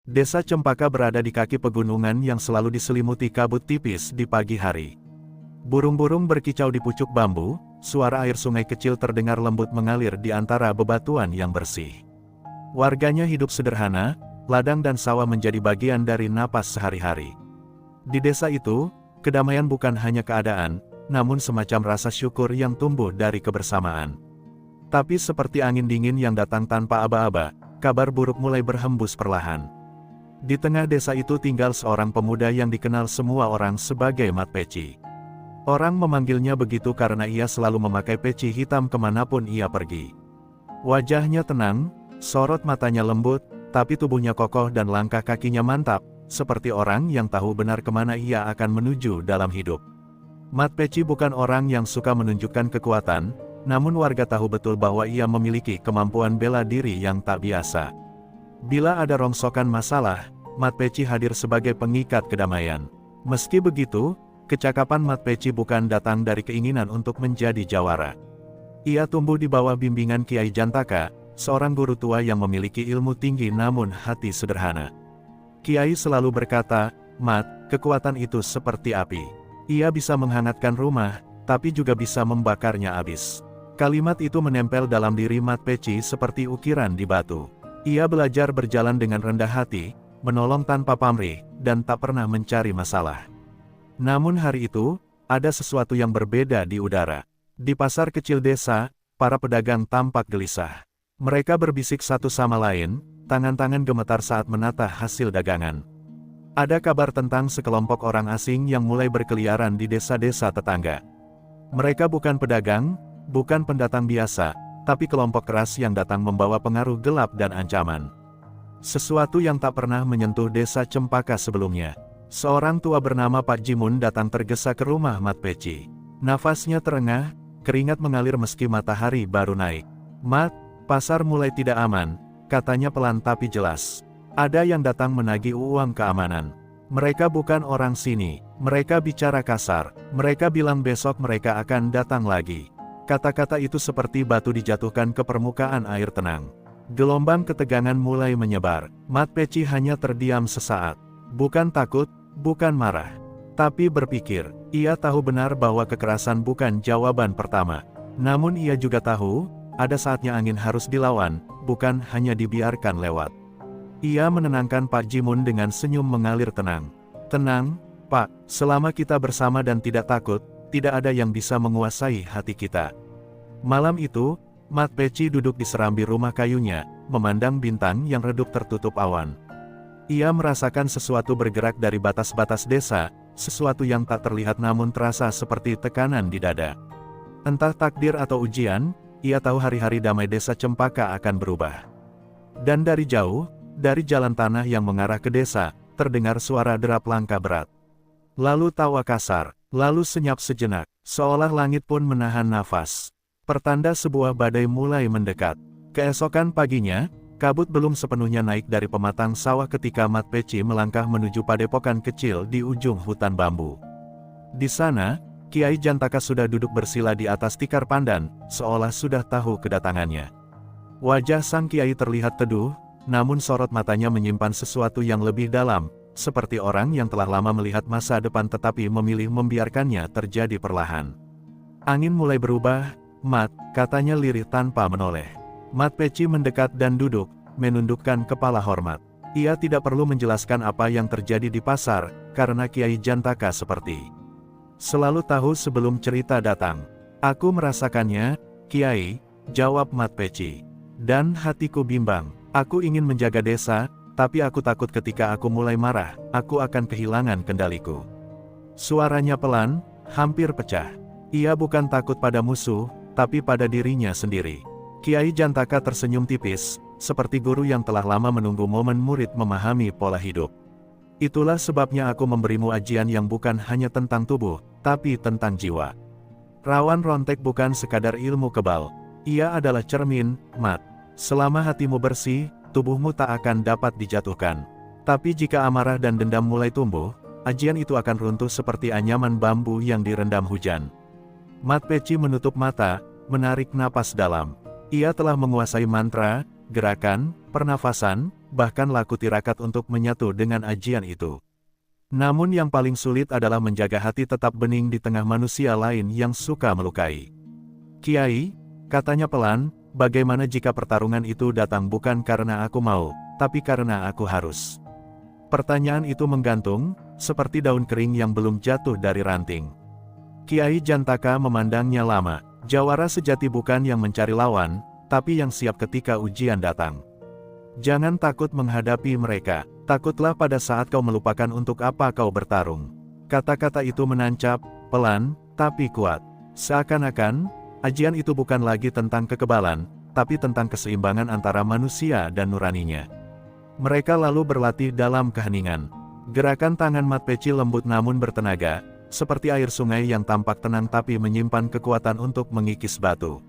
Desa Cempaka berada di kaki pegunungan yang selalu diselimuti kabut tipis di pagi hari. Burung-burung berkicau di pucuk bambu, suara air sungai kecil terdengar lembut mengalir di antara bebatuan yang bersih. Warganya hidup sederhana, ladang dan sawah menjadi bagian dari napas sehari-hari. Di desa itu, kedamaian bukan hanya keadaan, namun semacam rasa syukur yang tumbuh dari kebersamaan. Tapi seperti angin dingin yang datang tanpa aba-aba, kabar buruk mulai berhembus perlahan. Di tengah desa itu tinggal seorang pemuda yang dikenal semua orang sebagai Mat Peci. Orang memanggilnya begitu karena ia selalu memakai peci hitam kemanapun ia pergi. Wajahnya tenang, sorot matanya lembut, tapi tubuhnya kokoh dan langkah kakinya mantap, seperti orang yang tahu benar kemana ia akan menuju dalam hidup. Mat Peci bukan orang yang suka menunjukkan kekuatan, namun warga tahu betul bahwa ia memiliki kemampuan bela diri yang tak biasa. Bila ada rongsokan masalah, Mat Peci hadir sebagai pengikat kedamaian. Meski begitu, kecakapan Mat Peci bukan datang dari keinginan untuk menjadi jawara. Ia tumbuh di bawah bimbingan Kiai Jantaka, seorang guru tua yang memiliki ilmu tinggi namun hati sederhana. Kiai selalu berkata, "Mat, kekuatan itu seperti api. Ia bisa menghangatkan rumah, tapi juga bisa membakarnya habis." Kalimat itu menempel dalam diri Mat Peci seperti ukiran di batu. Ia belajar berjalan dengan rendah hati, menolong tanpa pamrih, dan tak pernah mencari masalah. Namun hari itu, ada sesuatu yang berbeda di udara. Di pasar kecil desa, para pedagang tampak gelisah. Mereka berbisik satu sama lain, tangan-tangan gemetar saat menata hasil dagangan. Ada kabar tentang sekelompok orang asing yang mulai berkeliaran di desa-desa tetangga. Mereka bukan pedagang, bukan pendatang biasa, tapi kelompok keras yang datang membawa pengaruh gelap dan ancaman. Sesuatu yang tak pernah menyentuh desa Cempaka sebelumnya. Seorang tua bernama Pak Jimun datang tergesa ke rumah Mat Peci. Nafasnya terengah, keringat mengalir meski matahari baru naik. "Mat, pasar mulai tidak aman," katanya pelan tapi jelas. "Ada yang datang menagih uang keamanan. Mereka bukan orang sini, mereka bicara kasar, mereka bilang besok mereka akan datang lagi." Kata-kata itu seperti batu dijatuhkan ke permukaan air tenang. Gelombang ketegangan mulai menyebar. Mat Peci hanya terdiam sesaat. Bukan takut, bukan marah, tapi berpikir. Ia tahu benar bahwa kekerasan bukan jawaban pertama. Namun ia juga tahu, ada saatnya angin harus dilawan, bukan hanya dibiarkan lewat. Ia menenangkan Pak Jimun dengan senyum mengalir tenang. "Tenang, Pak, selama kita bersama dan tidak takut, tidak ada yang bisa menguasai hati kita." Malam itu, Mat Peci duduk di serambi rumah kayunya, memandang bintang yang redup tertutup awan. Ia merasakan sesuatu bergerak dari batas-batas desa, sesuatu yang tak terlihat namun terasa seperti tekanan di dada. Entah takdir atau ujian, ia tahu hari-hari damai desa Cempaka akan berubah. Dan dari jauh, dari jalan tanah yang mengarah ke desa, terdengar suara derap langkah berat. Lalu tawa kasar, lalu senyap sejenak, seolah langit pun menahan nafas. Pertanda sebuah badai mulai mendekat. Keesokan paginya, kabut belum sepenuhnya naik dari pematang sawah ketika Mat Peci melangkah menuju padepokan kecil di ujung hutan bambu. Di sana, Kiai Jantaka sudah duduk bersila di atas tikar pandan, seolah sudah tahu kedatangannya. Wajah sang Kiai terlihat teduh, namun sorot matanya menyimpan sesuatu yang lebih dalam, seperti orang yang telah lama melihat masa depan tetapi memilih membiarkannya terjadi perlahan. Angin mulai berubah. "Mat," katanya lirih tanpa menoleh. Mat Peci mendekat dan duduk, menundukkan kepala hormat. Ia tidak perlu menjelaskan apa yang terjadi di pasar, karena Kiai Jantaka seperti selalu tahu sebelum cerita datang. "Aku merasakannya, Kiai," jawab Mat Peci. "Dan hatiku bimbang. Aku ingin menjaga desa, tapi aku takut ketika aku mulai marah, aku akan kehilangan kendaliku." Suaranya pelan, hampir pecah. Ia bukan takut pada musuh, tapi pada dirinya sendiri. Kiai Jantaka tersenyum tipis, seperti guru yang telah lama menunggu momen murid memahami pola hidup. "Itulah sebabnya aku memberimu ajian yang bukan hanya tentang tubuh, tapi tentang jiwa. Rawan rontek bukan sekadar ilmu kebal. Ia adalah cermin, Mat. Selama hatimu bersih, tubuhmu tak akan dapat dijatuhkan. Tapi jika amarah dan dendam mulai tumbuh, ajian itu akan runtuh seperti anyaman bambu yang direndam hujan." Mat Peci menutup mata, menarik napas dalam. Ia telah menguasai mantra, gerakan, pernafasan, bahkan laku tirakat untuk menyatu dengan ajian itu. Namun yang paling sulit adalah menjaga hati tetap bening di tengah manusia lain yang suka melukai. "Kiai," katanya pelan, "bagaimana jika pertarungan itu datang bukan karena aku mau, tapi karena aku harus?" Pertanyaan itu menggantung, seperti daun kering yang belum jatuh dari ranting. Kiai Jantaka memandangnya lama. Jawara sejati bukan yang mencari lawan, tapi yang siap ketika ujian datang. Jangan takut menghadapi mereka, takutlah pada saat kau melupakan untuk apa kau bertarung. Kata-kata itu menancap, pelan, tapi kuat. Seakan-akan, ajian itu bukan lagi tentang kekebalan, tapi tentang keseimbangan antara manusia dan nuraninya. Mereka lalu berlatih dalam keheningan. Gerakan tangan Mat Peci lembut namun bertenaga, seperti air sungai yang tampak tenang tapi menyimpan kekuatan untuk mengikis batu.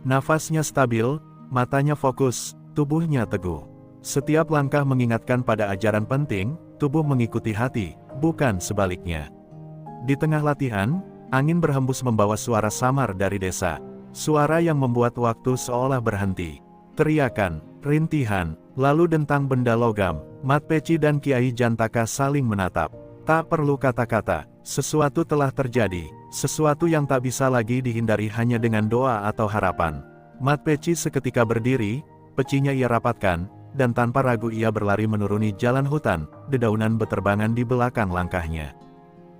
Nafasnya stabil, matanya fokus, tubuhnya teguh. Setiap langkah mengingatkan pada ajaran penting, tubuh mengikuti hati, bukan sebaliknya. Di tengah latihan, angin berhembus membawa suara samar dari desa. Suara yang membuat waktu seolah berhenti. Teriakan, rintihan, lalu dentang benda logam. Mat Peci dan Kiai Jantaka saling menatap. Tak perlu kata-kata, sesuatu telah terjadi, sesuatu yang tak bisa lagi dihindari hanya dengan doa atau harapan. Mat Peci seketika berdiri, pecinya ia rapatkan, dan tanpa ragu ia berlari menuruni jalan hutan, dedaunan beterbangan di belakang langkahnya.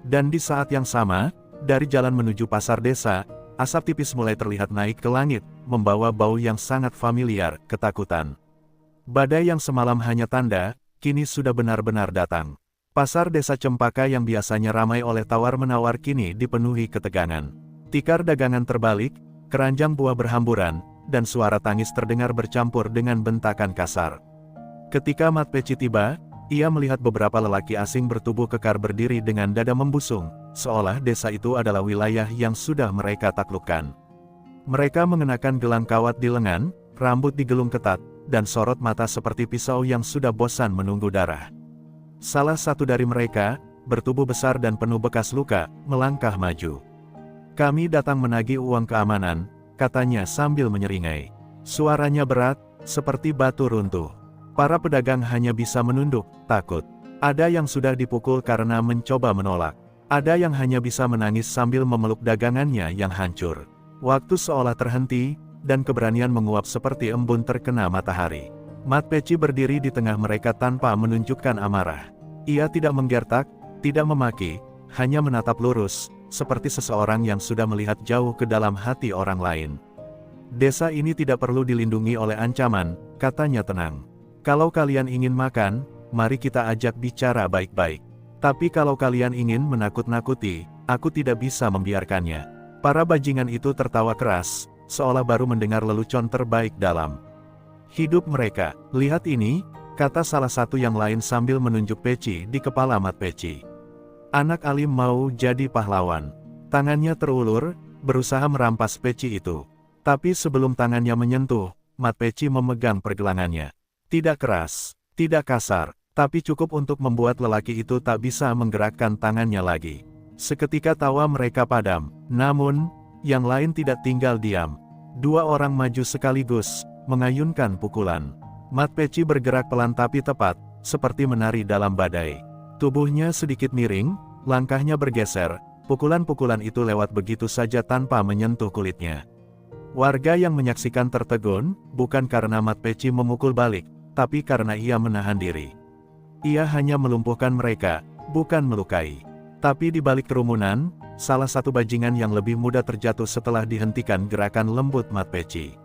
Dan di saat yang sama, dari jalan menuju pasar desa, asap tipis mulai terlihat naik ke langit, membawa bau yang sangat familiar, ketakutan. Badai yang semalam hanya tanda, kini sudah benar-benar datang. Pasar desa Cempaka yang biasanya ramai oleh tawar-menawar kini dipenuhi ketegangan. Tikar dagangan terbalik, keranjang buah berhamburan, dan suara tangis terdengar bercampur dengan bentakan kasar. Ketika Mat Peci tiba, ia melihat beberapa lelaki asing bertubuh kekar berdiri dengan dada membusung, seolah desa itu adalah wilayah yang sudah mereka taklukkan. Mereka mengenakan gelang kawat di lengan, rambut digelung ketat, dan sorot mata seperti pisau yang sudah bosan menunggu darah. Salah satu dari mereka, bertubuh besar dan penuh bekas luka, melangkah maju. "Kami datang menagih uang keamanan," katanya sambil menyeringai. Suaranya berat, seperti batu runtuh. Para pedagang hanya bisa menunduk, takut. Ada yang sudah dipukul karena mencoba menolak. Ada yang hanya bisa menangis sambil memeluk dagangannya yang hancur. Waktu seolah terhenti, dan keberanian menguap seperti embun terkena matahari. Mat Peci berdiri di tengah mereka tanpa menunjukkan amarah. Ia tidak menggertak, tidak memaki, hanya menatap lurus, seperti seseorang yang sudah melihat jauh ke dalam hati orang lain. "Desa ini tidak perlu dilindungi oleh ancaman," katanya tenang. "Kalau kalian ingin makan, mari kita ajak bicara baik-baik. Tapi kalau kalian ingin menakut-nakuti, aku tidak bisa membiarkannya." Para bajingan itu tertawa keras, seolah baru mendengar lelucon terbaik dalam hidup mereka. "Lihat ini," kata salah satu yang lain sambil menunjuk peci di kepala Mat Peci. Anak alim mau jadi pahlawan. Tangannya terulur, berusaha merampas peci itu. Tapi sebelum tangannya menyentuh, Mat Peci memegang pergelangannya. Tidak keras, tidak kasar, tapi cukup untuk membuat lelaki itu tak bisa menggerakkan tangannya lagi. Seketika tawa mereka padam, namun, yang lain tidak tinggal diam. Dua orang maju sekaligus, mengayunkan pukulan. Mat Peci bergerak pelan tapi tepat, seperti menari dalam badai. Tubuhnya sedikit miring, langkahnya bergeser, pukulan-pukulan itu lewat begitu saja tanpa menyentuh kulitnya. Warga yang menyaksikan tertegun, bukan karena Mat Peci memukul balik, tapi karena ia menahan diri. Ia hanya melumpuhkan mereka, bukan melukai. Tapi di balik kerumunan, salah satu bajingan yang lebih muda terjatuh setelah dihentikan gerakan lembut Mat Peci.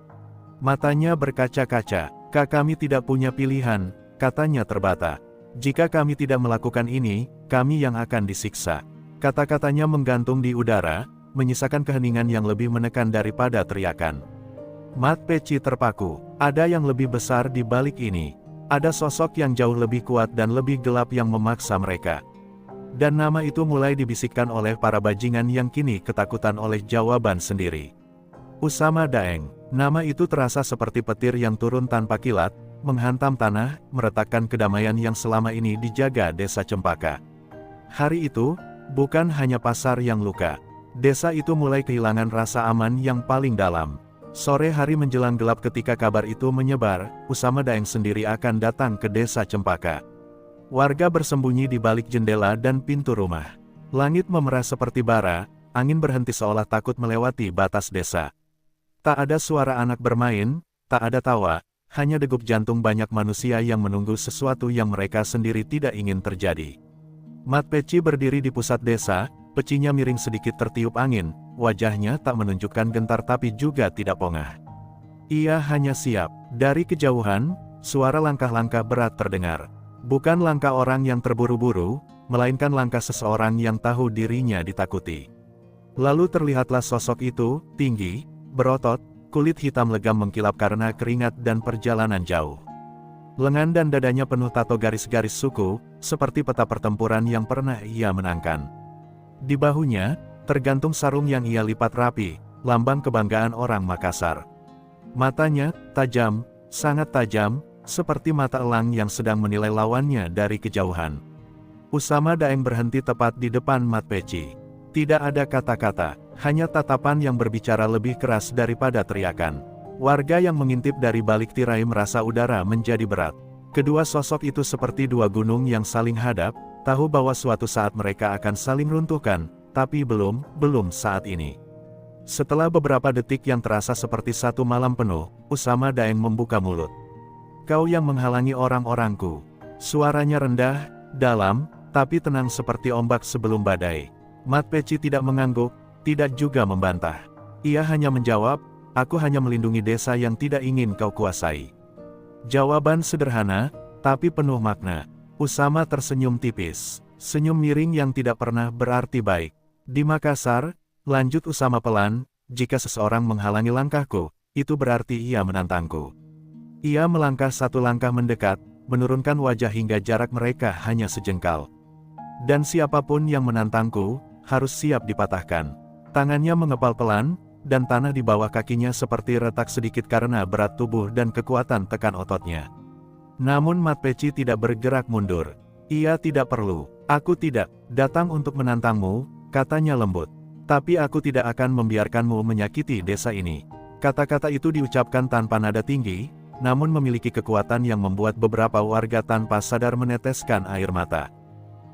Matanya berkaca-kaca. Kami tidak punya pilihan," katanya terbata. "Jika kami tidak melakukan ini, kami yang akan disiksa." Kata-katanya menggantung di udara, menyisakan keheningan yang lebih menekan daripada teriakan. Mat Peci terpaku. Ada yang lebih besar di balik ini. Ada sosok yang jauh lebih kuat dan lebih gelap yang memaksa mereka. Dan nama itu mulai dibisikkan oleh para bajingan yang kini ketakutan oleh jawaban sendiri. Usama Daeng. Nama itu terasa seperti petir yang turun tanpa kilat, menghantam tanah, meretakkan kedamaian yang selama ini dijaga desa Cempaka. Hari itu, bukan hanya pasar yang luka. Desa itu mulai kehilangan rasa aman yang paling dalam. Sore hari menjelang gelap ketika kabar itu menyebar, Usama Daeng sendiri akan datang ke desa Cempaka. Warga bersembunyi di balik jendela dan pintu rumah. Langit memerah seperti bara, angin berhenti seolah takut melewati batas desa. Tak ada suara anak bermain, tak ada tawa, hanya degup jantung banyak manusia yang menunggu sesuatu yang mereka sendiri tidak ingin terjadi. Mat Peci berdiri di pusat desa, pecinya miring sedikit tertiup angin, wajahnya tak menunjukkan gentar tapi juga tidak pongah. Ia hanya siap. Dari kejauhan, suara langkah-langkah berat terdengar. Bukan langkah orang yang terburu-buru, melainkan langkah seseorang yang tahu dirinya ditakuti. Lalu terlihatlah sosok itu, tinggi, berotot, kulit hitam legam mengkilap karena keringat dan perjalanan jauh. Lengan dan dadanya penuh tato garis-garis suku, seperti peta pertempuran yang pernah ia menangkan. Di bahunya, tergantung sarung yang ia lipat rapi, lambang kebanggaan orang Makassar. Matanya, tajam, sangat tajam, seperti mata elang yang sedang menilai lawannya dari kejauhan. Usama Daeng berhenti tepat di depan Mat Peci. Tidak ada kata-kata, hanya tatapan yang berbicara lebih keras daripada teriakan. Warga yang mengintip dari balik tirai merasa udara menjadi berat. Kedua sosok itu seperti dua gunung yang saling hadap, tahu bahwa suatu saat mereka akan saling runtuhkan, tapi belum saat ini. Setelah beberapa detik yang terasa seperti satu malam penuh, Usama Daeng membuka mulut. "Kau yang menghalangi orang-orangku." Suaranya rendah, dalam, tapi tenang seperti ombak sebelum badai. Mat Peci tidak mengangguk, tidak juga membantah. Ia hanya menjawab, "Aku hanya melindungi desa yang tidak ingin kau kuasai." Jawaban sederhana, tapi penuh makna. Usama tersenyum tipis, senyum miring yang tidak pernah berarti baik. "Di Makassar," lanjut Usama pelan, "jika seseorang menghalangi langkahku, itu berarti ia menantangku." Ia melangkah satu langkah mendekat, menurunkan wajah hingga jarak mereka hanya sejengkal. "Dan siapapun yang menantangku, harus siap dipatahkan." Tangannya mengepal pelan, dan tanah di bawah kakinya seperti retak sedikit karena berat tubuh dan kekuatan tekan ototnya. Namun Mat Peci tidak bergerak mundur. "Ia tidak perlu. Aku tidak datang untuk menantangmu," katanya lembut. "Tapi aku tidak akan membiarkanmu menyakiti desa ini." Kata-kata itu diucapkan tanpa nada tinggi, namun memiliki kekuatan yang membuat beberapa warga tanpa sadar meneteskan air mata.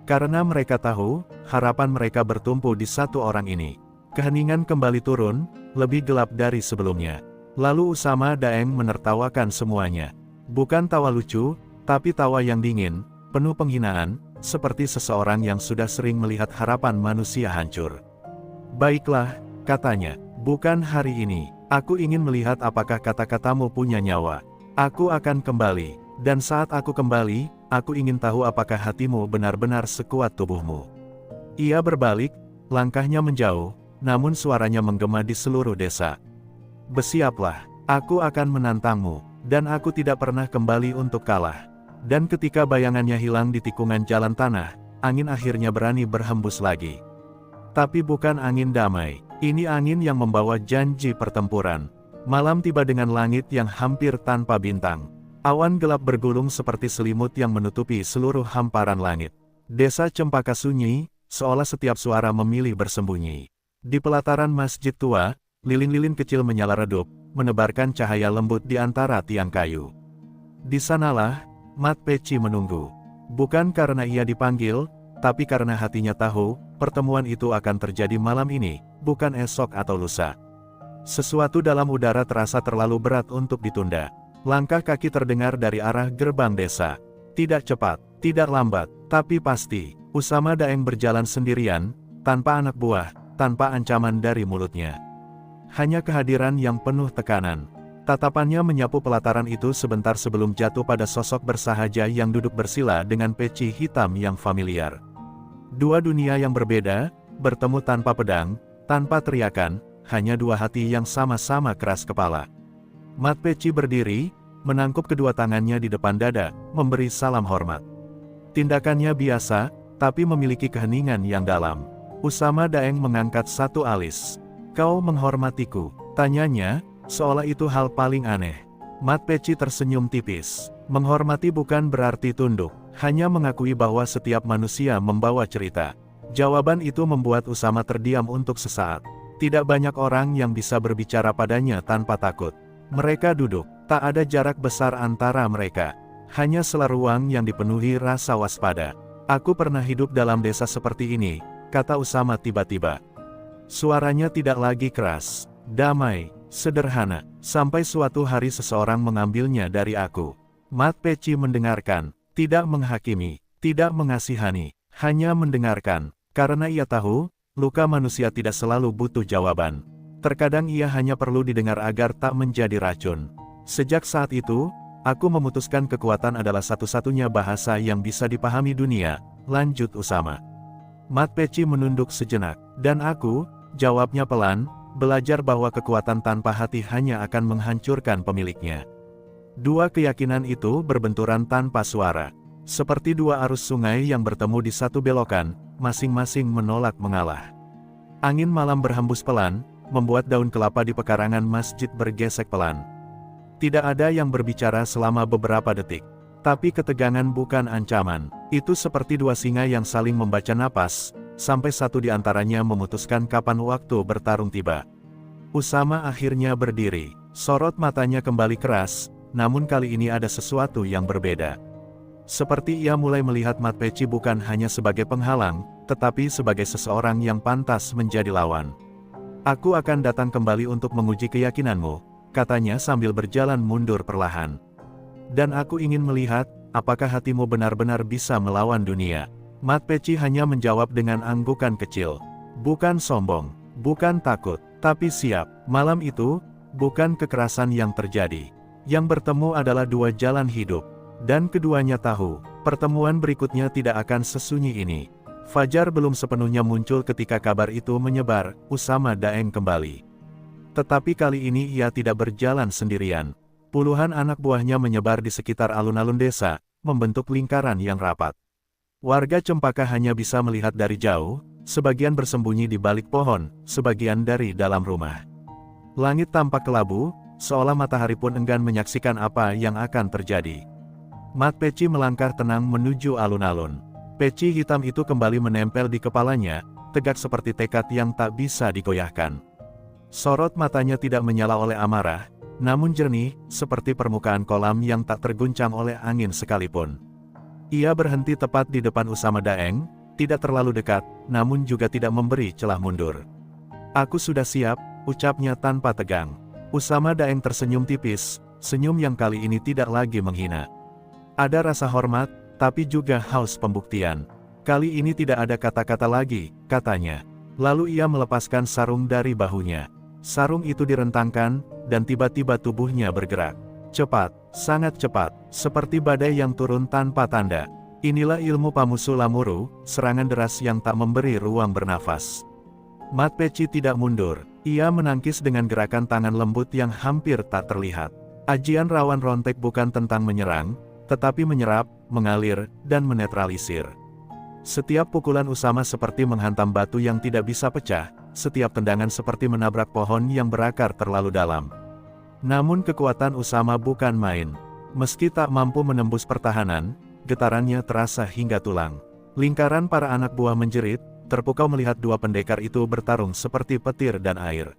Karena mereka tahu, harapan mereka bertumpu di satu orang ini. Keheningan kembali turun, lebih gelap dari sebelumnya. Lalu Usama Daeng menertawakan semuanya. Bukan tawa lucu, tapi tawa yang dingin, penuh penghinaan, seperti seseorang yang sudah sering melihat harapan manusia hancur. "Baiklah," katanya, "bukan hari ini. Aku ingin melihat apakah kata-katamu punya nyawa. Aku akan kembali, dan saat aku kembali, aku ingin tahu apakah hatimu benar-benar sekuat tubuhmu." Ia berbalik, langkahnya menjauh, namun suaranya menggema di seluruh desa. "Bersiaplah, aku akan menantangmu, dan aku tidak pernah kembali untuk kalah." Dan ketika bayangannya hilang di tikungan jalan tanah, angin akhirnya berani berhembus lagi. Tapi bukan angin damai, ini angin yang membawa janji pertempuran. Malam tiba dengan langit yang hampir tanpa bintang. Awan gelap bergulung seperti selimut yang menutupi seluruh hamparan langit. Desa Cempaka sunyi, seolah setiap suara memilih bersembunyi. Di pelataran masjid tua, lilin-lilin kecil menyala redup, menebarkan cahaya lembut di antara tiang kayu. Di sanalah, Mat Peci menunggu. Bukan karena ia dipanggil, tapi karena hatinya tahu, pertemuan itu akan terjadi malam ini, bukan esok atau lusa. Sesuatu dalam udara terasa terlalu berat untuk ditunda. Langkah kaki terdengar dari arah gerbang desa. Tidak cepat, tidak lambat, tapi pasti. Usama Daeng berjalan sendirian, tanpa anak buah, tanpa ancaman dari mulutnya. Hanya kehadiran yang penuh tekanan. Tatapannya menyapu pelataran itu sebentar sebelum jatuh pada sosok bersahaja yang duduk bersila dengan peci hitam yang familiar. Dua dunia yang berbeda, bertemu tanpa pedang, tanpa teriakan, hanya dua hati yang sama-sama keras kepala. Mat Peci berdiri, menangkup kedua tangannya di depan dada, memberi salam hormat. Tindakannya biasa, tapi memiliki keheningan yang dalam. Usama Daeng mengangkat satu alis. "Kau menghormatiku?" tanyanya, seolah itu hal paling aneh. Mat Peci tersenyum tipis. Menghormati bukan berarti tunduk, hanya mengakui bahwa setiap manusia membawa cerita. Jawaban itu membuat Usama terdiam untuk sesaat. Tidak banyak orang yang bisa berbicara padanya tanpa takut. Mereka duduk, tak ada jarak besar antara mereka. Hanya sela ruang yang dipenuhi rasa waspada. Aku pernah hidup dalam desa seperti ini, kata Usama tiba-tiba. Suaranya tidak lagi keras, damai, sederhana, sampai suatu hari seseorang mengambilnya dari aku. Mat Peci mendengarkan, tidak menghakimi, tidak mengasihani, hanya mendengarkan, karena ia tahu, luka manusia tidak selalu butuh jawaban. Terkadang ia hanya perlu didengar agar tak menjadi racun. Sejak saat itu, aku memutuskan kekuatan adalah satu-satunya bahasa yang bisa dipahami dunia, lanjut Usama. Mat Peci menunduk sejenak, dan aku, jawabnya pelan, belajar bahwa kekuatan tanpa hati hanya akan menghancurkan pemiliknya. Dua keyakinan itu berbenturan tanpa suara. Seperti dua arus sungai yang bertemu di satu belokan, masing-masing menolak mengalah. Angin malam berhembus pelan, membuat daun kelapa di pekarangan masjid bergesek pelan. Tidak ada yang berbicara selama beberapa detik. Tapi ketegangan bukan ancaman. Itu seperti dua singa yang saling membaca napas, sampai satu di antaranya memutuskan kapan waktu bertarung tiba. Usama akhirnya berdiri. Sorot matanya kembali keras, namun kali ini ada sesuatu yang berbeda. Seperti ia mulai melihat Mat Peci bukan hanya sebagai penghalang, tetapi sebagai seseorang yang pantas menjadi lawan. Aku akan datang kembali untuk menguji keyakinanmu, katanya sambil berjalan mundur perlahan. Dan aku ingin melihat, apakah hatimu benar-benar bisa melawan dunia. Mat Peci hanya menjawab dengan anggukan kecil. Bukan sombong, bukan takut, tapi siap. Malam itu, bukan kekerasan yang terjadi. Yang bertemu adalah dua jalan hidup. Dan keduanya tahu, pertemuan berikutnya tidak akan sesunyi ini. Fajar belum sepenuhnya muncul ketika kabar itu menyebar, Usama Daeng kembali. Tetapi kali ini ia tidak berjalan sendirian. Puluhan anak buahnya menyebar di sekitar alun-alun desa, membentuk lingkaran yang rapat. Warga Cempaka hanya bisa melihat dari jauh, sebagian bersembunyi di balik pohon, sebagian dari dalam rumah. Langit tampak kelabu, seolah matahari pun enggan menyaksikan apa yang akan terjadi. Mat Peci melangkah tenang menuju alun-alun. Peci hitam itu kembali menempel di kepalanya, tegak seperti tekad yang tak bisa digoyahkan. Sorot matanya tidak menyala oleh amarah, namun jernih, seperti permukaan kolam yang tak terguncang oleh angin sekalipun. Ia berhenti tepat di depan Usama Daeng, tidak terlalu dekat, namun juga tidak memberi celah mundur. Aku sudah siap, ucapnya tanpa tegang. Usama Daeng tersenyum tipis, senyum yang kali ini tidak lagi menghina. Ada rasa hormat, tapi juga haus pembuktian. Kali ini tidak ada kata-kata lagi, katanya. Lalu ia melepaskan sarung dari bahunya. Sarung itu direntangkan, dan tiba-tiba tubuhnya bergerak. Cepat, sangat cepat, seperti badai yang turun tanpa tanda. Inilah ilmu Pamusu Lamuru, serangan deras yang tak memberi ruang bernafas. Mat Peci tidak mundur, ia menangkis dengan gerakan tangan lembut yang hampir tak terlihat. Ajian Rawan Rontek bukan tentang menyerang, tetapi menyerap, mengalir, dan menetralisir. Setiap pukulan Usama seperti menghantam batu yang tidak bisa pecah, setiap tendangan seperti menabrak pohon yang berakar terlalu dalam. Namun kekuatan Usama bukan main. Meski tak mampu menembus pertahanan, getarannya terasa hingga tulang. Lingkaran para anak buah menjerit, terpukau melihat dua pendekar itu bertarung seperti petir dan air.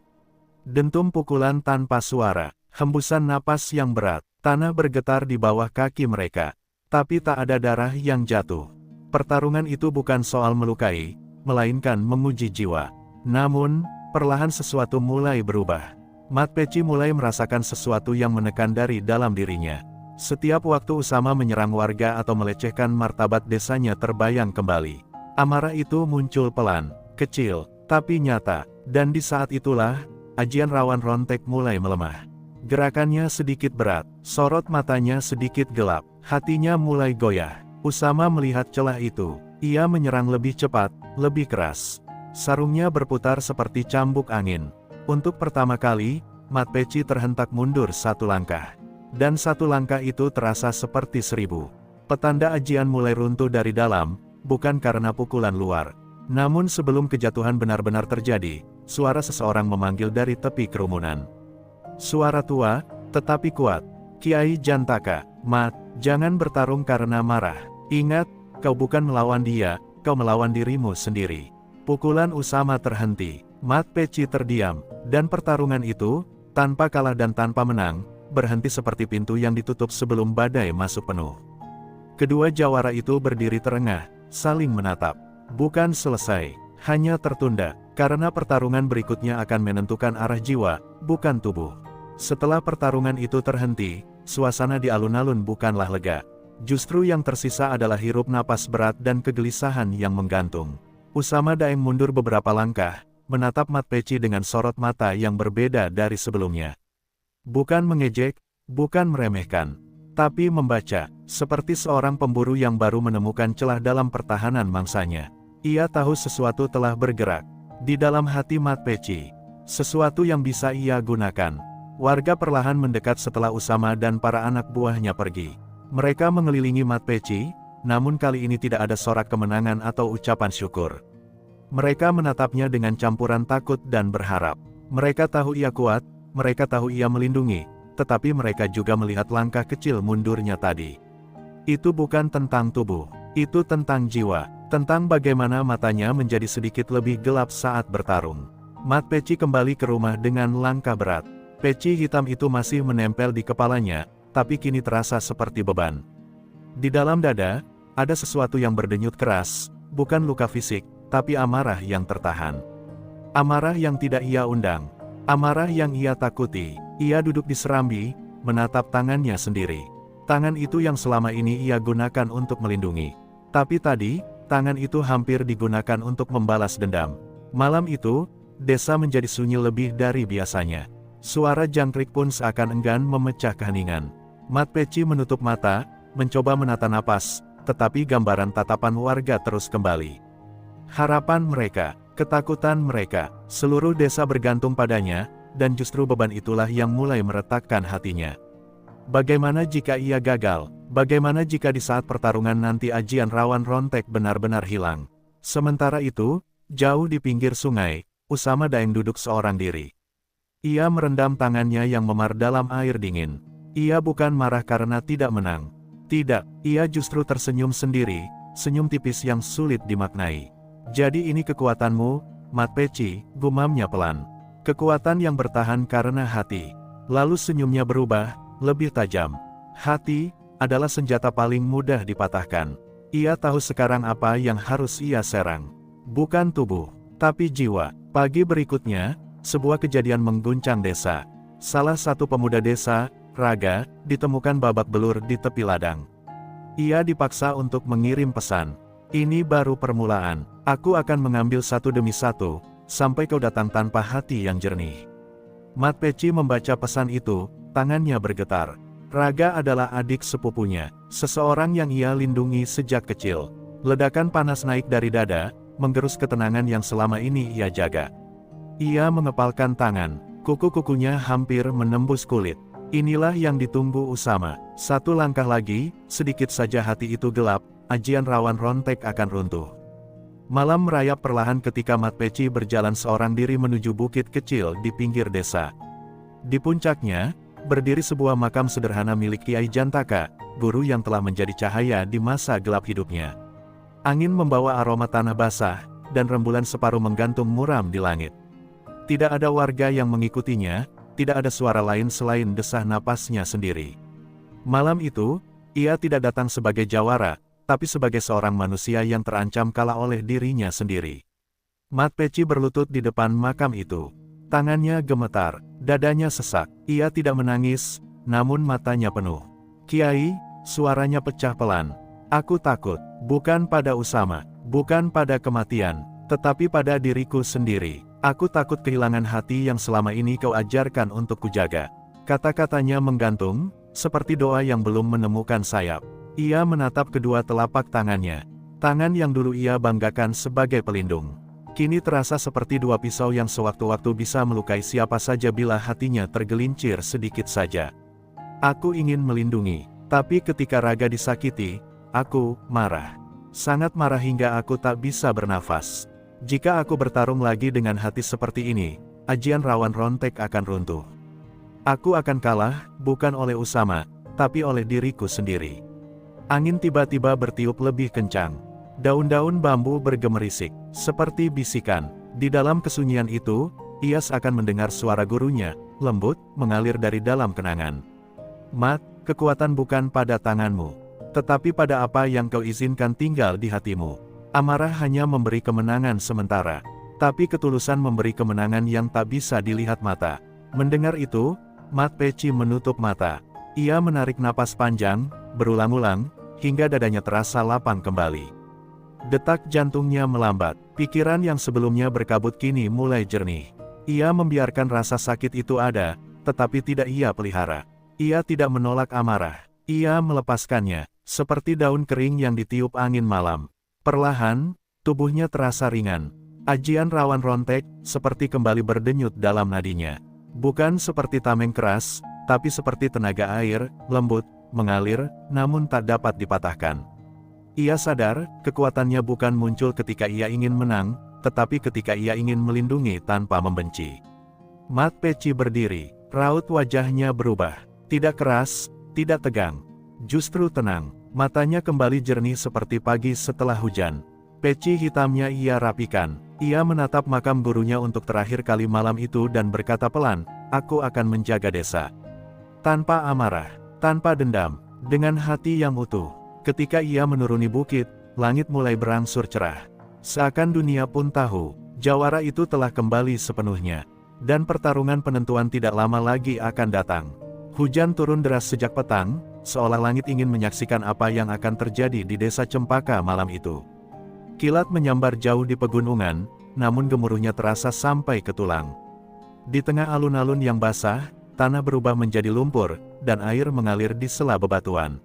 Dentum pukulan tanpa suara, hembusan napas yang berat, tanah bergetar di bawah kaki mereka. Tapi tak ada darah yang jatuh. Pertarungan itu bukan soal melukai, melainkan menguji jiwa. Namun, perlahan sesuatu mulai berubah. Mat Peci mulai merasakan sesuatu yang menekan dari dalam dirinya. Setiap waktu Usama menyerang warga atau melecehkan martabat desanya terbayang kembali. Amarah itu muncul pelan, kecil, tapi nyata. Dan di saat itulah, ajian Rawan Rontek mulai melemah. Gerakannya sedikit berat, sorot matanya sedikit gelap, hatinya mulai goyah. Usama melihat celah itu, ia menyerang lebih cepat, lebih keras. Sarungnya berputar seperti cambuk angin. Untuk pertama kali, Mat Peci terhentak mundur satu langkah. Dan satu langkah itu terasa seperti 1000. Petanda ajian mulai runtuh dari dalam, bukan karena pukulan luar. Namun sebelum kejatuhan benar-benar terjadi, suara seseorang memanggil dari tepi kerumunan. Suara tua, tetapi kuat. Kiai Jantaka, Mat, jangan bertarung karena marah. Ingat, kau bukan melawan dia, kau melawan dirimu sendiri. Pukulan Usama terhenti. Mat Peci terdiam, dan pertarungan itu, tanpa kalah dan tanpa menang, berhenti seperti pintu yang ditutup sebelum badai masuk penuh. Kedua jawara itu berdiri terengah, saling menatap. Bukan selesai, hanya tertunda, karena pertarungan berikutnya akan menentukan arah jiwa, bukan tubuh. Setelah pertarungan itu terhenti, suasana di alun-alun bukanlah lega. Justru yang tersisa adalah hirup napas berat dan kegelisahan yang menggantung. Usama Daeng mundur beberapa langkah, menatap Mat Peci dengan sorot mata yang berbeda dari sebelumnya. Bukan mengejek, bukan meremehkan, tapi membaca, seperti seorang pemburu yang baru menemukan celah dalam pertahanan mangsanya. Ia tahu sesuatu telah bergerak di dalam hati Mat Peci, sesuatu yang bisa ia gunakan. Warga perlahan mendekat setelah Usama dan para anak buahnya pergi. Mereka mengelilingi Mat Peci, namun kali ini tidak ada sorak kemenangan atau ucapan syukur. Mereka menatapnya dengan campuran takut dan berharap. Mereka tahu ia kuat, mereka tahu ia melindungi, tetapi mereka juga melihat langkah kecil mundurnya tadi. Itu bukan tentang tubuh, itu tentang jiwa, tentang bagaimana matanya menjadi sedikit lebih gelap saat bertarung. Mat Peci kembali ke rumah dengan langkah berat. Peci hitam itu masih menempel di kepalanya, tapi kini terasa seperti beban. Di dalam dada, ada sesuatu yang berdenyut keras, bukan luka fisik, tapi amarah yang tertahan. Amarah yang tidak ia undang, amarah yang ia takuti. Ia duduk di serambi, menatap tangannya sendiri. Tangan itu yang selama ini ia gunakan untuk melindungi. Tapi tadi, tangan itu hampir digunakan untuk membalas dendam. Malam itu, desa menjadi sunyi lebih dari biasanya. Suara jangkrik pun seakan enggan memecah keheningan. Mat Peci menutup mata, mencoba menata napas, tetapi gambaran tatapan warga terus kembali. Harapan mereka, ketakutan mereka, seluruh desa bergantung padanya, dan justru beban itulah yang mulai meretakkan hatinya. Bagaimana jika ia gagal? Bagaimana jika di saat pertarungan nanti ajian Rawan Rontek benar-benar hilang? Sementara itu, jauh di pinggir sungai, Usama Daeng duduk seorang diri. Ia merendam tangannya yang memar dalam air dingin. Ia bukan marah karena tidak menang. Tidak, ia justru tersenyum sendiri, senyum tipis yang sulit dimaknai. Jadi ini kekuatanmu, Mat Peci, gumamnya pelan. Kekuatan yang bertahan karena hati. Lalu senyumnya berubah, lebih tajam. Hati adalah senjata paling mudah dipatahkan. Ia tahu sekarang apa yang harus ia serang. Bukan tubuh, tapi jiwa. Pagi berikutnya, sebuah kejadian mengguncang desa. Salah satu pemuda desa, Raga, ditemukan babak belur di tepi ladang. Ia dipaksa untuk mengirim pesan. Ini baru permulaan. Aku akan mengambil satu demi satu, sampai kau datang tanpa hati yang jernih. Mat Peci membaca pesan itu, tangannya bergetar. Raga adalah adik sepupunya, seseorang yang ia lindungi sejak kecil. Ledakan panas naik dari dada, menggerus ketenangan yang selama ini ia jaga. Ia mengepalkan tangan, kuku-kukunya hampir menembus kulit. Inilah yang ditunggu Usama. Satu langkah lagi, sedikit saja hati itu gelap, ajian Rawan Rontek akan runtuh. Malam merayap perlahan ketika Mat Peci berjalan seorang diri menuju bukit kecil di pinggir desa. Di puncaknya, berdiri sebuah makam sederhana milik Kiai Jantaka, guru yang telah menjadi cahaya di masa gelap hidupnya. Angin membawa aroma tanah basah, dan rembulan separuh menggantung muram di langit. Tidak ada warga yang mengikutinya, tidak ada suara lain selain desah napasnya sendiri. Malam itu, ia tidak datang sebagai jawara, tapi sebagai seorang manusia yang terancam kalah oleh dirinya sendiri. Mat Peci berlutut di depan makam itu. Tangannya gemetar, dadanya sesak. Ia tidak menangis, namun matanya penuh. Kiai, suaranya pecah pelan. Aku takut, bukan pada Usama, bukan pada kematian, tetapi pada diriku sendiri. Aku takut kehilangan hati yang selama ini kau ajarkan untuk kujaga. Kata-katanya menggantung, seperti doa yang belum menemukan sayap. Ia menatap kedua telapak tangannya. Tangan yang dulu ia banggakan sebagai pelindung. Kini terasa seperti dua pisau yang sewaktu-waktu bisa melukai siapa saja bila hatinya tergelincir sedikit saja. Aku ingin melindungi, tapi ketika Raga disakiti, aku marah. Sangat marah hingga aku tak bisa bernafas. Jika aku bertarung lagi dengan hati seperti ini, ajian Rawan Rontek akan runtuh. Aku akan kalah, bukan oleh Usama, tapi oleh diriku sendiri. Angin tiba-tiba bertiup lebih kencang. Daun-daun bambu bergemerisik, seperti bisikan. Di dalam kesunyian itu, ia seakan mendengar suara gurunya, lembut, mengalir dari dalam kenangan. Mat, kekuatan bukan pada tanganmu, tetapi pada apa yang kau izinkan tinggal di hatimu. Amarah hanya memberi kemenangan sementara, tapi ketulusan memberi kemenangan yang tak bisa dilihat mata. Mendengar itu, Mat Peci menutup mata. Ia menarik napas panjang, berulang-ulang, hingga dadanya terasa lapang kembali. Detak jantungnya melambat, pikiran yang sebelumnya berkabut kini mulai jernih. Ia membiarkan rasa sakit itu ada, tetapi tidak ia pelihara. Ia tidak menolak amarah. Ia melepaskannya, seperti daun kering yang ditiup angin malam. Perlahan, tubuhnya terasa ringan. Ajian rawan rontek, seperti kembali berdenyut dalam nadinya. Bukan seperti tameng keras, tapi seperti tenaga air, lembut, mengalir, namun tak dapat dipatahkan. Ia sadar, kekuatannya bukan muncul ketika ia ingin menang, tetapi ketika ia ingin melindungi tanpa membenci. Mat Peci berdiri, raut wajahnya berubah. Tidak keras, tidak tegang. Justru tenang, matanya kembali jernih seperti pagi setelah hujan. Peci hitamnya ia rapikan. Ia menatap makam gurunya untuk terakhir kali malam itu dan berkata pelan, "Aku akan menjaga desa." Tanpa amarah, tanpa dendam, dengan hati yang utuh. Ketika ia menuruni bukit, langit mulai berangsur cerah. Seakan dunia pun tahu, jawara itu telah kembali sepenuhnya. Dan pertarungan penentuan tidak lama lagi akan datang. Hujan turun deras sejak petang, seolah langit ingin menyaksikan apa yang akan terjadi di desa Cempaka malam itu. Kilat menyambar jauh di pegunungan, namun gemuruhnya terasa sampai ke tulang. Di tengah alun-alun yang basah, tanah berubah menjadi lumpur, dan air mengalir di sela bebatuan.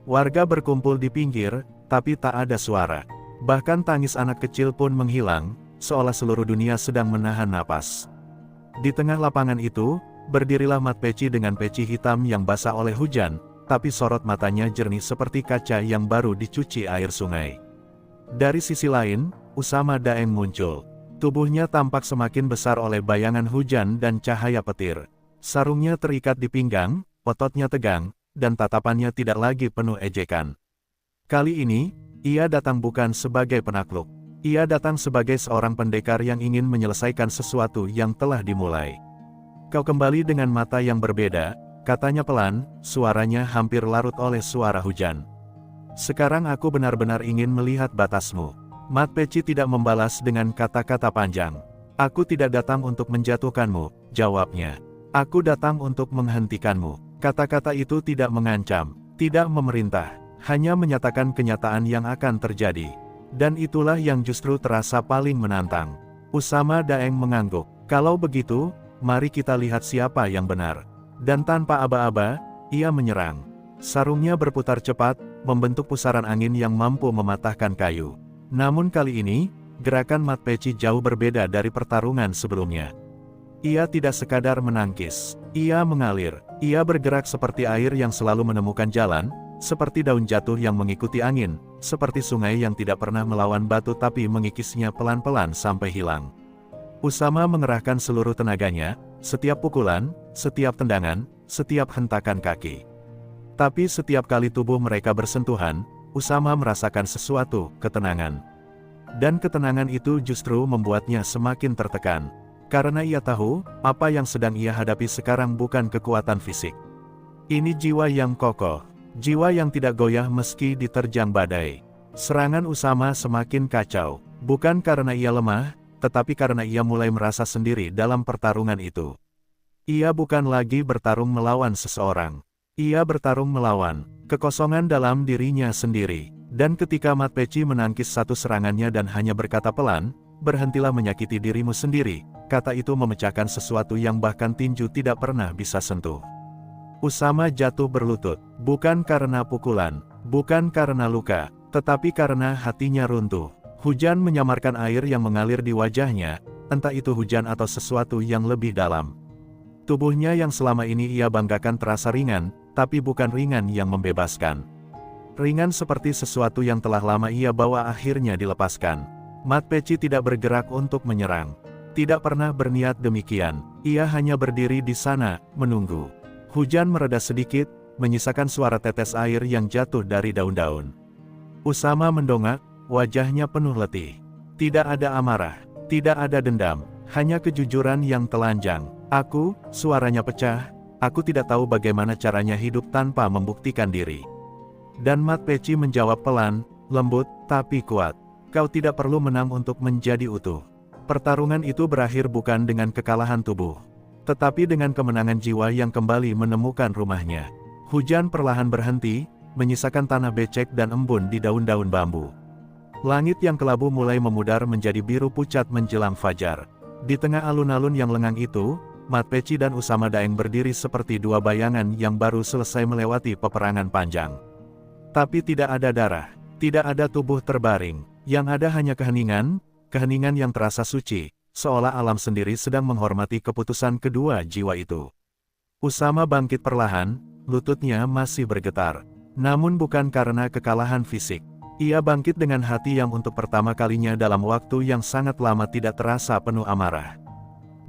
Warga berkumpul di pinggir, tapi tak ada suara. Bahkan tangis anak kecil pun menghilang, seolah seluruh dunia sedang menahan napas. Di tengah lapangan itu, berdirilah Mat Peci dengan peci hitam yang basah oleh hujan, tapi sorot matanya jernih seperti kaca yang baru dicuci air sungai. Dari sisi lain, Usama Daeng muncul. Tubuhnya tampak semakin besar oleh bayangan hujan dan cahaya petir. Sarungnya terikat di pinggang, ototnya tegang, dan tatapannya tidak lagi penuh ejekan. Kali ini, ia datang bukan sebagai penakluk. Ia datang sebagai seorang pendekar yang ingin menyelesaikan sesuatu yang telah dimulai. "Kau kembali dengan mata yang berbeda," katanya pelan, suaranya hampir larut oleh suara hujan. "Sekarang aku benar-benar ingin melihat batasmu." Mat Peci tidak membalas dengan kata-kata panjang. "Aku tidak datang untuk menjatuhkanmu," jawabnya. "Aku datang untuk menghentikanmu." Kata-kata itu tidak mengancam, tidak memerintah, hanya menyatakan kenyataan yang akan terjadi. Dan itulah yang justru terasa paling menantang. Usama Daeng mengangguk. "Kalau begitu, mari kita lihat siapa yang benar." Dan tanpa aba-aba, ia menyerang. Sarungnya berputar cepat, membentuk pusaran angin yang mampu mematahkan kayu. Namun kali ini, gerakan Mat Peci jauh berbeda dari pertarungan sebelumnya. Ia tidak sekadar menangkis, ia mengalir. Ia bergerak seperti air yang selalu menemukan jalan, seperti daun jatuh yang mengikuti angin, seperti sungai yang tidak pernah melawan batu tapi mengikisnya pelan-pelan sampai hilang. Usama mengerahkan seluruh tenaganya, setiap pukulan, setiap tendangan, setiap hentakan kaki. Tapi setiap kali tubuh mereka bersentuhan, Usama merasakan sesuatu, ketenangan. Dan ketenangan itu justru membuatnya semakin tertekan. Karena ia tahu, apa yang sedang ia hadapi sekarang bukan kekuatan fisik. Ini jiwa yang kokoh, jiwa yang tidak goyah meski diterjang badai. Serangan Usama semakin kacau, bukan karena ia lemah, tetapi karena ia mulai merasa sendiri dalam pertarungan itu. Ia bukan lagi bertarung melawan seseorang. Ia bertarung melawan kekosongan dalam dirinya sendiri. Dan ketika Mat Peci menangkis satu serangannya dan hanya berkata pelan, "Berhentilah menyakiti dirimu sendiri," kata itu memecahkan sesuatu yang bahkan tinju tidak pernah bisa sentuh. Usama jatuh berlutut, bukan karena pukulan, bukan karena luka, tetapi karena hatinya runtuh. Hujan menyamarkan air yang mengalir di wajahnya, entah itu hujan atau sesuatu yang lebih dalam. Tubuhnya yang selama ini ia banggakan terasa ringan, tapi bukan ringan yang membebaskan. Ringan seperti sesuatu yang telah lama ia bawa akhirnya dilepaskan. Mat Peci tidak bergerak untuk menyerang. Tidak pernah berniat demikian. Ia hanya berdiri di sana, menunggu. Hujan mereda sedikit, menyisakan suara tetes air yang jatuh dari daun-daun. Usama mendongak, wajahnya penuh letih. Tidak ada amarah, Tidak ada dendam, hanya kejujuran yang telanjang. Aku, suaranya pecah, aku tidak tahu bagaimana caranya hidup tanpa membuktikan diri. Dan Mat Peci menjawab pelan, lembut, tapi kuat. Kau tidak perlu menang untuk menjadi utuh. Pertarungan itu berakhir bukan dengan kekalahan tubuh, tetapi dengan kemenangan jiwa yang kembali menemukan rumahnya. Hujan perlahan berhenti, menyisakan tanah becek dan embun di daun-daun bambu. Langit yang kelabu mulai memudar menjadi biru pucat menjelang fajar. Di tengah alun-alun yang lengang itu, Mat Peci dan Usama Daeng berdiri seperti dua bayangan yang baru selesai melewati peperangan panjang. Tapi tidak ada darah, tidak ada tubuh terbaring, yang ada hanya keheningan, keheningan yang terasa suci, seolah alam sendiri sedang menghormati keputusan kedua jiwa itu. Usama bangkit perlahan, lututnya masih bergetar. Namun bukan karena kekalahan fisik. Ia bangkit dengan hati yang untuk pertama kalinya dalam waktu yang sangat lama tidak terasa penuh amarah.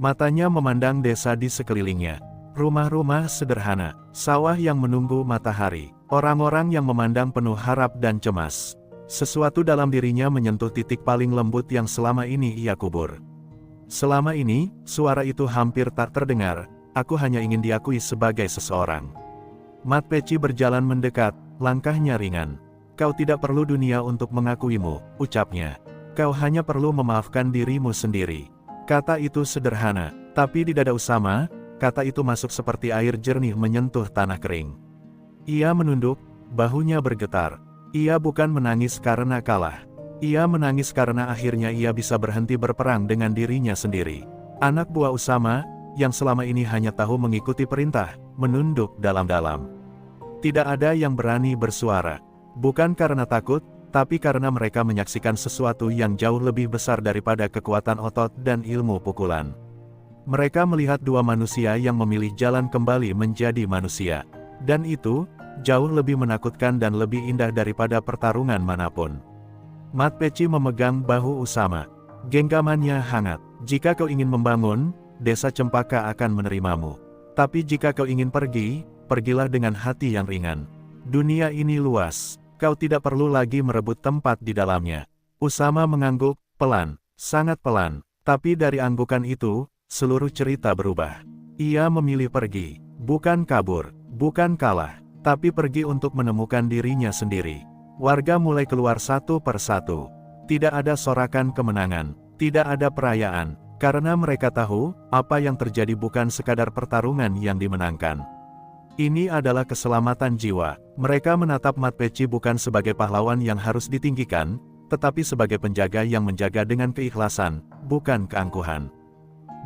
Matanya memandang desa di sekelilingnya. Rumah-rumah sederhana, sawah yang menunggu matahari, orang-orang yang memandang penuh harap dan cemas. Sesuatu dalam dirinya menyentuh titik paling lembut yang selama ini ia kubur. Selama ini, suara itu hampir tak terdengar, aku hanya ingin diakui sebagai seseorang. Mat Peci berjalan mendekat, langkahnya ringan. Kau tidak perlu dunia untuk mengakuimu, ucapnya. Kau hanya perlu memaafkan dirimu sendiri. Kata itu sederhana, tapi di dada Usama, kata itu masuk seperti air jernih menyentuh tanah kering. Ia menunduk, bahunya bergetar. Ia bukan menangis karena kalah. Ia menangis karena akhirnya ia bisa berhenti berperang dengan dirinya sendiri. Anak buah Usama, yang selama ini hanya tahu mengikuti perintah, menunduk dalam-dalam. Tidak ada yang berani bersuara. Bukan karena takut, tapi karena mereka menyaksikan sesuatu yang jauh lebih besar daripada kekuatan otot dan ilmu pukulan. Mereka melihat dua manusia yang memilih jalan kembali menjadi manusia. Dan itu, jauh lebih menakutkan dan lebih indah daripada pertarungan manapun. Mat Peci memegang bahu Usama. Genggamannya hangat. Jika kau ingin membangun, desa Cempaka akan menerimamu. Tapi jika kau ingin pergi, pergilah dengan hati yang ringan. Dunia ini luas. Kau tidak perlu lagi merebut tempat di dalamnya. Usama mengangguk, pelan, sangat pelan. Tapi dari anggukan itu, seluruh cerita berubah. Ia memilih pergi, bukan kabur, bukan kalah, tapi pergi untuk menemukan dirinya sendiri. Warga mulai keluar satu persatu. Tidak ada sorakan kemenangan, tidak ada perayaan, karena mereka tahu, apa yang terjadi bukan sekadar pertarungan yang dimenangkan. Ini adalah keselamatan jiwa. Mereka menatap Mat Peci bukan sebagai pahlawan yang harus ditinggikan, tetapi sebagai penjaga yang menjaga dengan keikhlasan, bukan keangkuhan.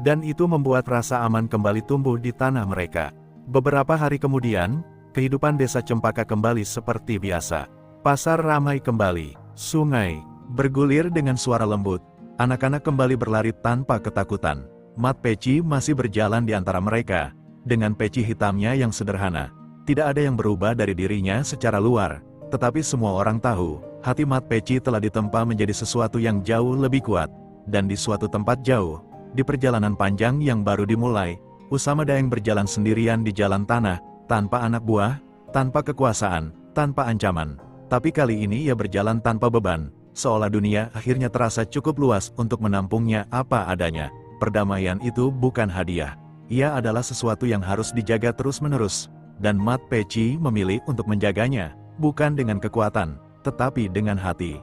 Dan itu membuat rasa aman kembali tumbuh di tanah mereka. Beberapa hari kemudian, kehidupan desa Cempaka kembali seperti biasa. Pasar ramai kembali, sungai bergulir dengan suara lembut, anak-anak kembali berlari tanpa ketakutan. Mat Peci masih berjalan di antara mereka, dengan peci hitamnya yang sederhana. Tidak ada yang berubah dari dirinya secara luar, tetapi semua orang tahu, hati Mat Peci telah ditempa menjadi sesuatu yang jauh lebih kuat. Dan di suatu tempat jauh, di perjalanan panjang yang baru dimulai, Usama Daeng berjalan sendirian di jalan tanah, tanpa anak buah, tanpa kekuasaan, tanpa ancaman. Tapi kali ini ia berjalan tanpa beban, seolah dunia akhirnya terasa cukup luas untuk menampungnya apa adanya. Perdamaian itu bukan hadiah. Ia adalah sesuatu yang harus dijaga terus-menerus, dan Mat Peci memilih untuk menjaganya, bukan dengan kekuatan, tetapi dengan hati.